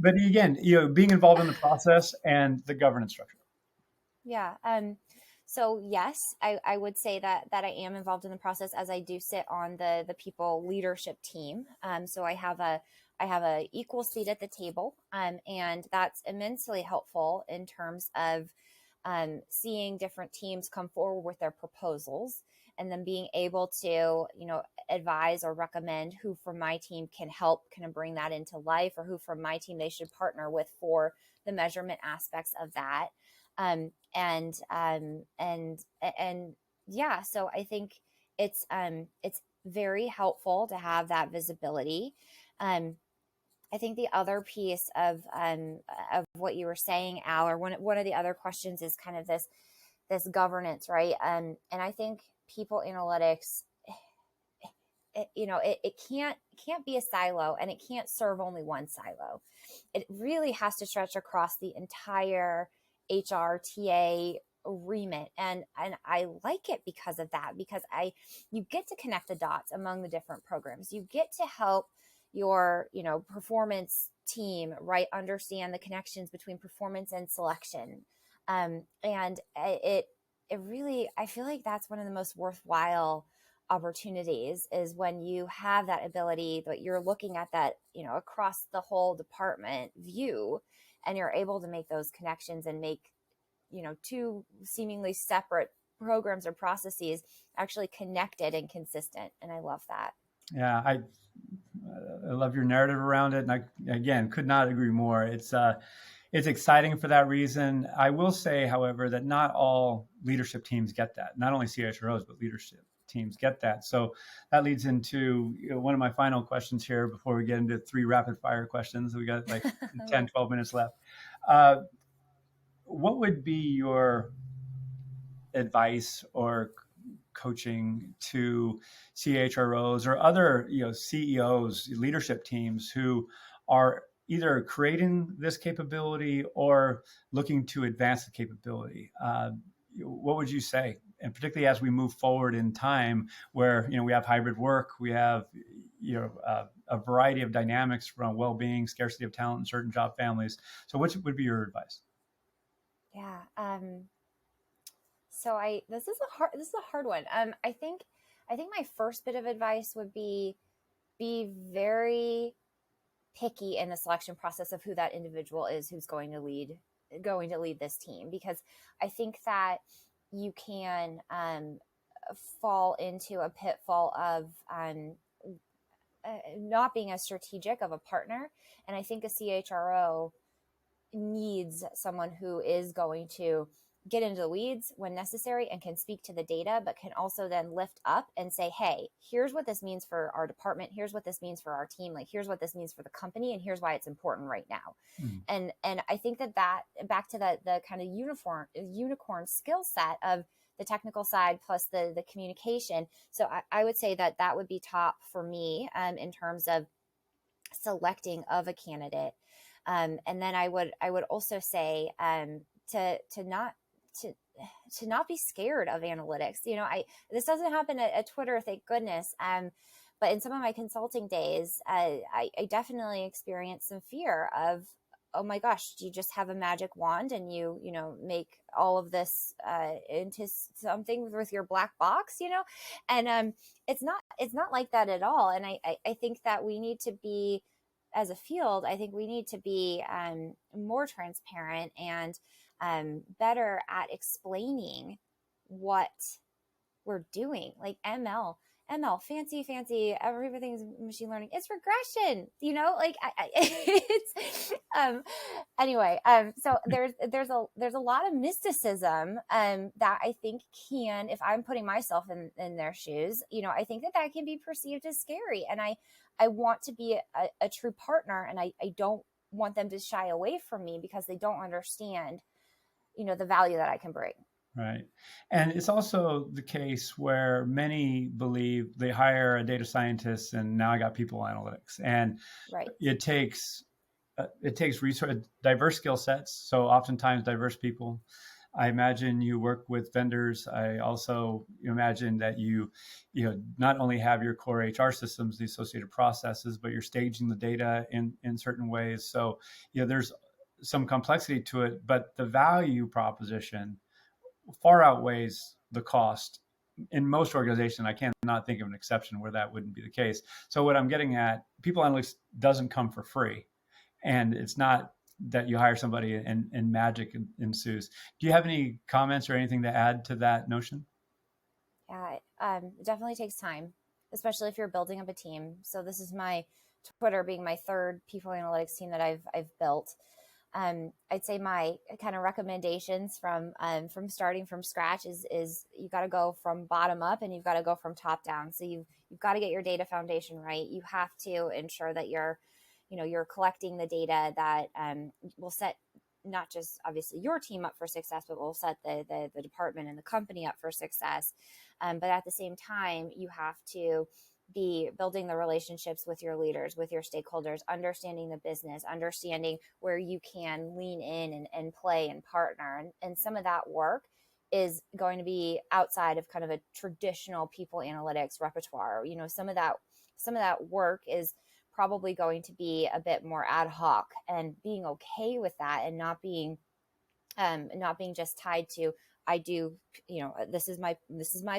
But again, being involved in the process and the governance structure. Yeah. So yes, I would say that I am involved in the process, as I do sit on the people leadership team. So I have a equal seat at the table, and that's immensely helpful in terms of seeing different teams come forward with their proposals, and then being able to, advise or recommend who from my team can help kind of bring that into life, or who from my team they should partner with for the measurement aspects of that. And yeah, so I think it's very helpful to have that visibility. I think the other piece of what you were saying, Al, or one of the other questions is kind of this governance, right? And I think people analytics, it can't be a silo, and it can't serve only one silo. It really has to stretch across the entire HRTA remit, and I like it because of that, because you get to connect the dots among the different programs. You get to help your performance team, right, understand the connections between performance and selection, and it really, I feel like that's one of the most worthwhile opportunities, is when you have that ability that you're looking at that across the whole department view, and you're able to make those connections and make two seemingly separate programs or processes actually connected and consistent. And I love that. Yeah, I love your narrative around it, and I again could not agree more. It's exciting for that reason. I will say, however, that not all leadership teams get that. Not only CHROs, but leadership teams get that. So that leads into one of my final questions here before we get into 3 rapid fire questions. We got like 10, 12 minutes left. What would be your advice or coaching to CHROs or other CEOs, leadership teams who are either creating this capability or looking to advance the capability? What would you say? And particularly as we move forward in time, where we have hybrid work, we have a variety of dynamics from well-being, scarcity of talent in certain job families. So what would be your advice? Yeah. So this is a hard one. I think my first bit of advice would be be very picky in the selection process of who that individual is who's going to lead this team, because I think that you can fall into a pitfall of not being as strategic of a partner. And I think a CHRO needs someone who is going to get into the weeds when necessary and can speak to the data, but can also then lift up and say, hey, here's what this means for our department. Here's what this means for our team. Like, here's what this means for the company. And here's why it's important right now. Mm. And I think that back to the kind of unicorn skill set of the technical side plus the communication. So I would say that would be top for me in terms of selecting of a candidate. And then I would also say to not be scared of analytics. This doesn't happen at Twitter, thank goodness. But in some of my consulting days, I definitely experienced some fear of, oh my gosh, do you just have a magic wand and you make all of this into something with your black box, And it's not like that at all. And I think that we need to be, as a field, I think we need to be more transparent and better at explaining what we're doing. Like ML, fancy, everything's machine learning. It's regression, it's anyway. So there's a lot of mysticism that I think can, if I'm putting myself in their shoes, I think that can be perceived as scary. And I want to be a true partner, and I don't want them to shy away from me because they don't understand, the value that I can bring. Right. And it's also the case where many believe they hire a data scientist and now I got people analytics. And right. It takes resource, diverse skill sets. So oftentimes diverse people. I imagine you work with vendors. I also imagine that you not only have your core HR systems, the associated processes, but you're staging the data in certain ways. So, there's some complexity to it, but the value proposition far outweighs the cost. In most organizations, I cannot think of an exception where that wouldn't be the case. So what I'm getting at, people analytics doesn't come for free. And it's not that you hire somebody and magic ensues. Do you have any comments or anything to add to that notion? Yeah, it definitely takes time, especially if you're building up a team. So this is my Twitter being my third people analytics team that I've built. I'd say my kind of recommendations from starting from scratch is you got to go from bottom up and you've got to go from top down. So you've got to get your data foundation right. You have to ensure that you're collecting the data that will set not just obviously your team up for success, but will set the department and the company up for success. But at the same time, you have to be building the relationships with your leaders, with your stakeholders, understanding the business, understanding where you can lean in and play and partner. And some of that work is going to be outside of kind of a traditional people analytics repertoire. Some of that work is probably going to be a bit more ad hoc, and being okay with that and not being just tied to, I do, this is my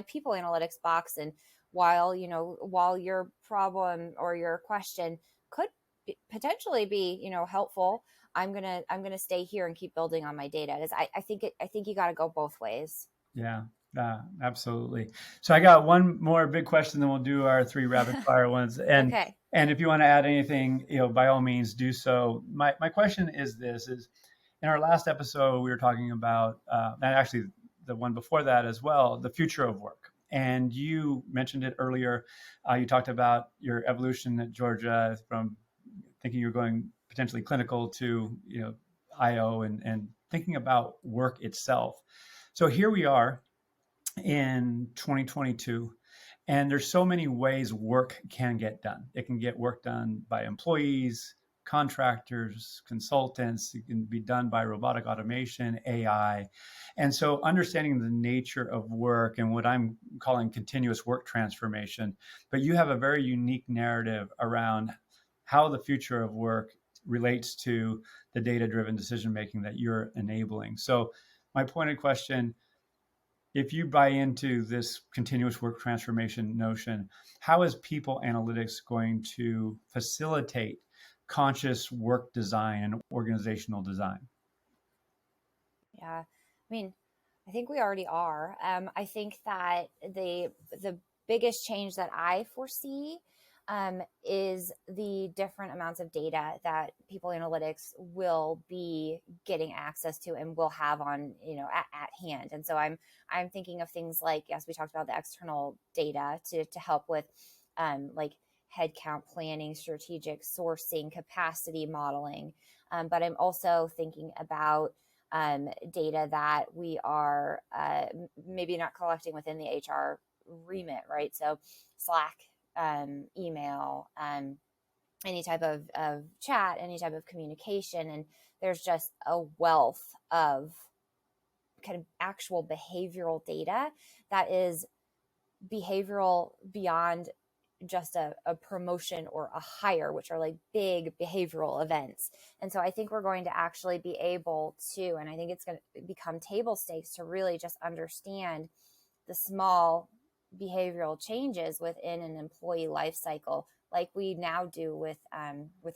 people analytics box. And while your problem or your question could potentially be, helpful, I'm going to stay here and keep building on my data. I think you got to go both ways. Yeah. Absolutely. So I got one more big question, then we'll do our 3 rapid fire ones. And okay. And if you want to add anything, by all means do so. My question is this: in our last episode, we were talking about, and actually the one before that as well, the future of work. And you mentioned it earlier. You talked about your evolution at Georgia from thinking you're going potentially clinical to, IO and thinking about work itself. So here we are in 2022. And there's so many ways work can get done. It can get work done by employees, contractors, consultants. It can be done by robotic automation, AI. And so understanding the nature of work and what I'm calling continuous work transformation, but you have a very unique narrative around how the future of work relates to the data-driven decision-making that you're enabling. So my pointed question, if you buy into this continuous work transformation notion, how is people analytics going to facilitate conscious work design and organizational design? Yeah. I mean, I think we already are. I think that the biggest change that I foresee is the different amounts of data that people analytics will be getting access to and will have on, at hand. And so I'm thinking of things like, yes, we talked about the external data to help with like headcount planning, strategic sourcing, capacity modeling. But I'm also thinking about data that we are maybe not collecting within the HR remit, right? So Slack, email, any type of chat, any type of communication. And there's just a wealth of kind of actual behavioral data that is behavioral beyond just a promotion or a hire, which are like big behavioral events. And so I think we're going to actually be able to, and I think it's going to become table stakes to really just understand the small behavioral changes within an employee life cycle, like we now do with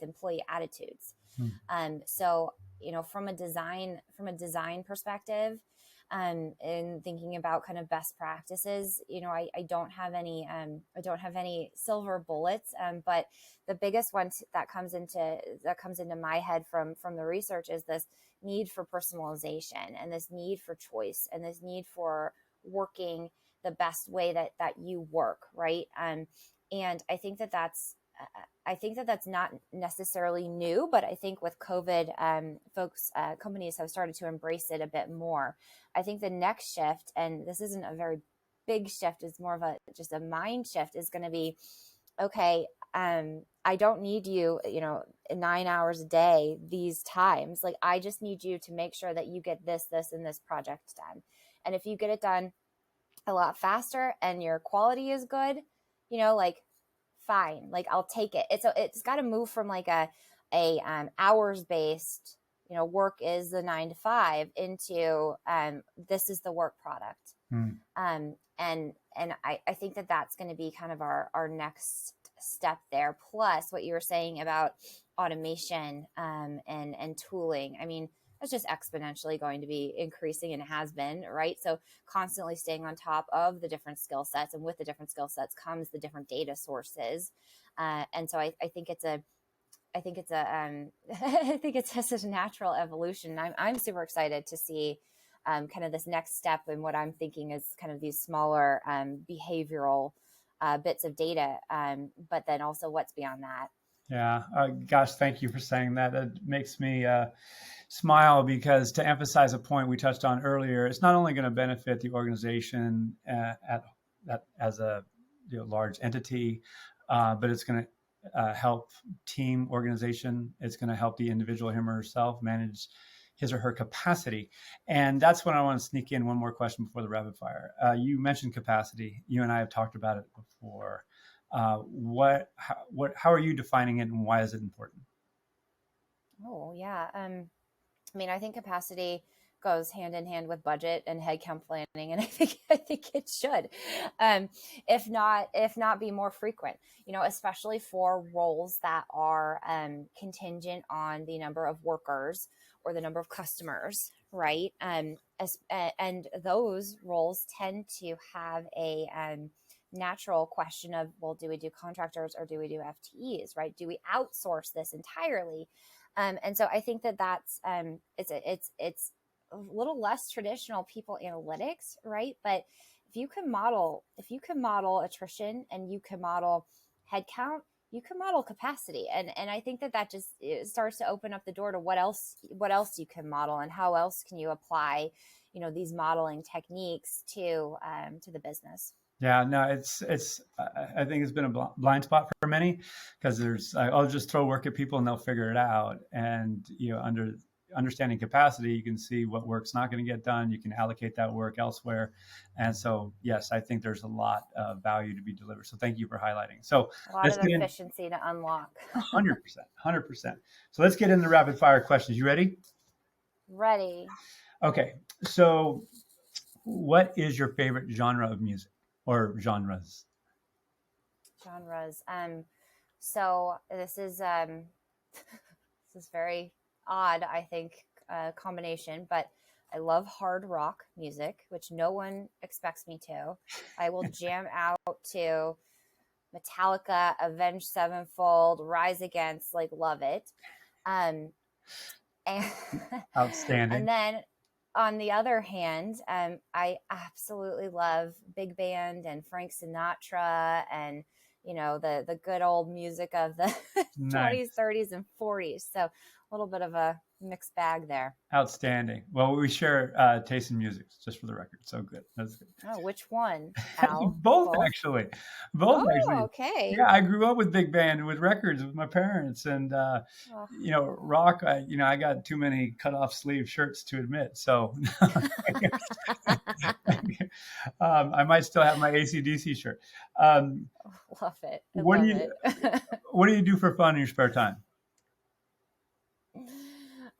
employee attitudes. So, from a design perspective, and thinking about kind of best practices, I don't have any silver bullets, but the biggest one that comes into my head from the research is this need for personalization and this need for choice and this need for working the best way that you work, right? And I think that's not necessarily new, but I think with COVID, companies have started to embrace it a bit more. I think the next shift, and this isn't a very big shift, it's more of just a mind shift, is going to be, okay, I don't need you, 9 hours a day, these times. Like, I just need you to make sure that you get this, and this project done. And if you get it done a lot faster and your quality is good, like, fine, like, I'll take it. It's got to move from like a hours based, work is the 9 to 5 into this is the work product. And I think that's going to be kind of our next step there. Plus what you were saying about automation and tooling. I mean, that's just exponentially going to be increasing, and it has been, right? So constantly staying on top of the different skill sets, and with the different skill sets comes the different data sources. And so I think it's I think it's just a natural evolution. I'm super excited to see kind of this next step, and what I'm thinking is kind of these smaller behavioral bits of data, but then also what's beyond that. Yeah. Gosh, thank you for saying that. It makes me smile, because to emphasize a point we touched on earlier, it's not only going to benefit the organization as a large entity, but it's going to help team organization. It's going to help the individual, him or herself, manage his or her capacity. And that's when I want to sneak in one more question before the rapid fire. You mentioned capacity. You and I have talked about it before. How are you defining it, and why is it important? Oh, yeah. I mean, I think capacity goes hand in hand with budget and headcount planning, and I think it should, if not be more frequent. Especially for roles that are contingent on the number of workers or the number of customers, right? And those roles tend to have a natural question of, well, do we do contractors or do we do FTEs, right? Do we outsource this entirely? And so I think that's it's a little less traditional people analytics, right? But if you can model attrition, and you can model headcount, you can model capacity, and I think that just starts to open up the door to what else you can model, and how else can you apply these modeling techniques to the business. Yeah, no, it's. I think it's been a blind spot for many, because I'll just throw work at people and they'll figure it out. And understanding capacity, you can see what work's not going to get done. You can allocate that work elsewhere. And so, yes, I think there's a lot of value to be delivered. So thank you for highlighting. So a lot of efficiency to unlock. 100%. So let's get into rapid fire questions. You ready? Ready. Okay. So what is your favorite genre of music or genres? Genres. So this is this is very odd, I think, combination, but I love hard rock music, which no one expects me to. I will jam out to Metallica, Avenged Sevenfold, Rise Against, like love it. And Outstanding. and then on the other hand, I absolutely love big band and Frank Sinatra and the good old music of the Nice. 20s, 30s, and 40s. So a little bit of a mixed bag there. Outstanding. Well, we share taste in music, just for the record. So good. That's good. Oh, which one, Al? Both actually. Both actually. Okay. Yeah, I grew up with big band, with records, with my parents, and rock. I got too many cut off sleeve shirts to admit. So I might still have my AC/DC shirt. Love it. What do you do for fun in your spare time?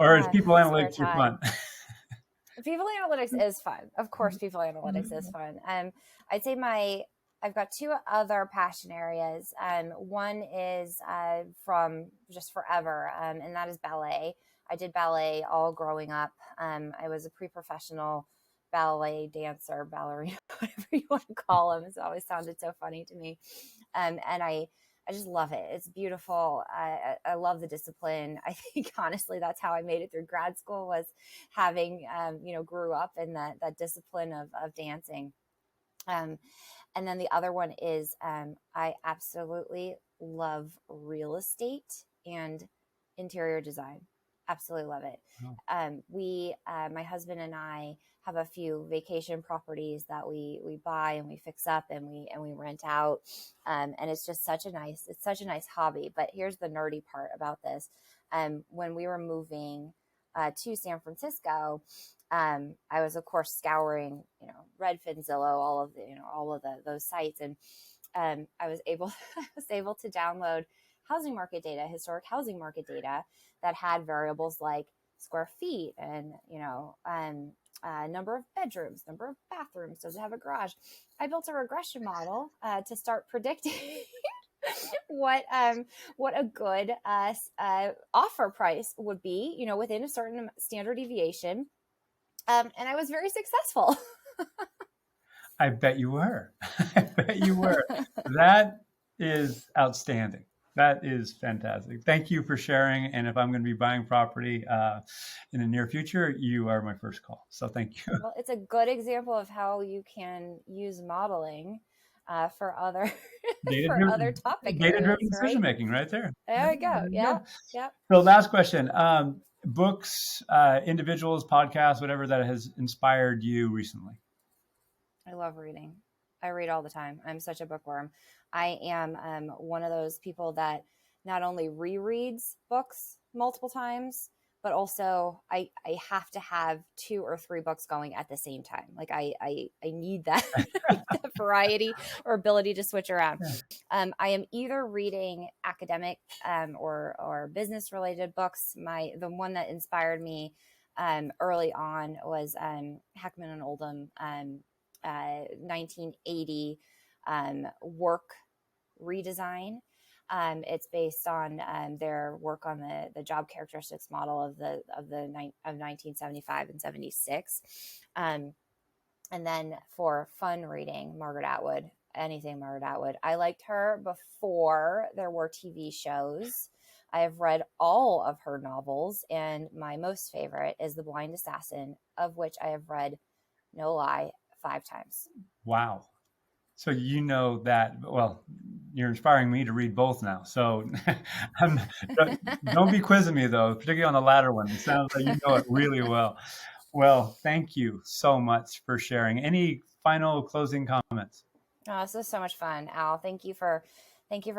Or is people analytics your fun? People analytics is fun. Of course, people analytics is fun. I'd say I've got two other passion areas. One is from just forever, and that is ballet. I did ballet all growing up. I was a pre-professional ballet dancer, ballerina, whatever you want to call them. It's always sounded so funny to me. And I just love it. It's beautiful. I love the discipline. I think honestly, that's how I made it through grad school, was having, grew up in that discipline of dancing. And then the other one is I absolutely love real estate and interior design. Absolutely love it. Oh. My husband and I have a few vacation properties that we buy and we fix up and we rent out. And it's just such a nice hobby. But here's the nerdy part about this. When we were moving to San Francisco, I was of course scouring, Redfin, Zillow, all of those sites. And I was able to download housing market data, historic housing market data that had variables like square feet and, number of bedrooms, number of bathrooms, does it have a garage? I built a regression model to start predicting what a good offer price would be, within a certain standard deviation. And I was very successful. I bet you were. That is outstanding. That is fantastic. Thank you for sharing. And if I'm going to be buying property in the near future, you are my first call. So thank you. Well, it's a good example of how you can use modeling for other other topic data-driven decision making, right there. There we go. Yeah. So last question: books, individuals, podcasts, whatever that has inspired you recently. I love reading. I read all the time. I'm such a bookworm. I am one of those people that not only rereads books multiple times, but also I have to have 2 or 3 books going at the same time. Like I need that, that variety or ability to switch around. I am either reading academic or business related books. The one that inspired me early on was Heckman and Oldham 1980 work redesign. It's based on their work on the job characteristics model of 1975 and 76. And then for fun reading, Margaret Atwood, anything Margaret Atwood. I liked her before there were TV shows. I have read all of her novels, and my most favorite is The Blind Assassin, of which I have read, no lie, 5 times. Wow. So that, well, you're inspiring me to read both now. So don't be quizzing me, though, particularly on the latter one. It sounds like you know it really well. Well, thank you so much for sharing. Any final closing comments? Oh, this is so much fun, Al. Thank you for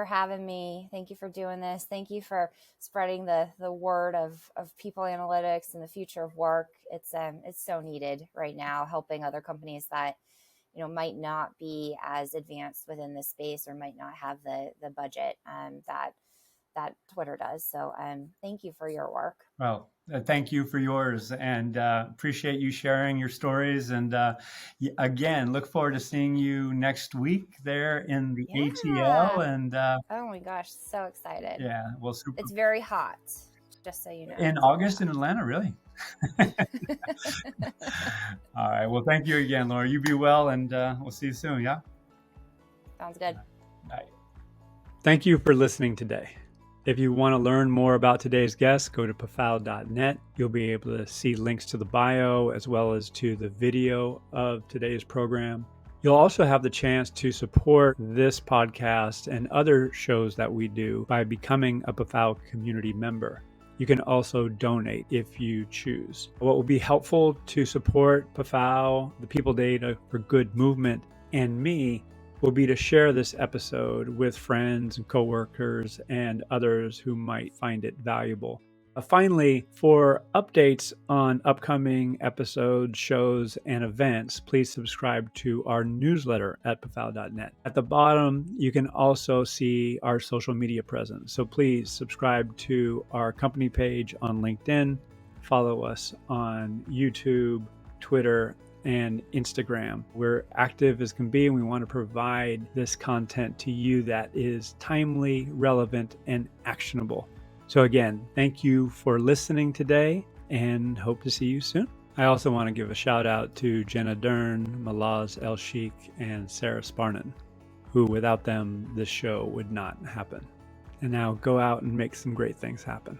having me. Thank you for doing this. Thank you for spreading the word of people analytics and the future of work. It's so needed right now, helping other companies that might not be as advanced within this space or might not have the budget that Twitter does. So thank you for your work. Well, thank you for yours, and appreciate you sharing your stories. And again, look forward to seeing you next week there in the ATL. And oh my gosh, so excited. Yeah, well, super. It's very hot, just so you know. In August in Atlanta, really? All right. Well, thank you again, Laura. You be well, and we'll see you soon, yeah? Sounds good. Bye. Thank you for listening today. If you want to learn more about today's guest, go to pafal.net. You'll be able to see links to the bio as well as to the video of today's program. You'll also have the chance to support this podcast and other shows that we do by becoming a PAFAL community member. You can also donate if you choose. What will be helpful to support PAFAL, the People Data for Good movement, and me will be to share this episode with friends and coworkers and others who might find it valuable. Finally, for updates on upcoming episodes, shows, and events, please subscribe to our newsletter at pafal.net. At the bottom, you can also see our social media presence. So please subscribe to our company page on LinkedIn, follow us on YouTube, Twitter, and Instagram. We're active as can be, and we want to provide this content to you that is timely, relevant, and actionable. So again, thank you for listening today, and hope to see you soon. I also want to give a shout out to Jenna Dern, Malaz El Sheikh, and Sarah Sparnan, who without them, this show would not happen. And now go out and make some great things happen.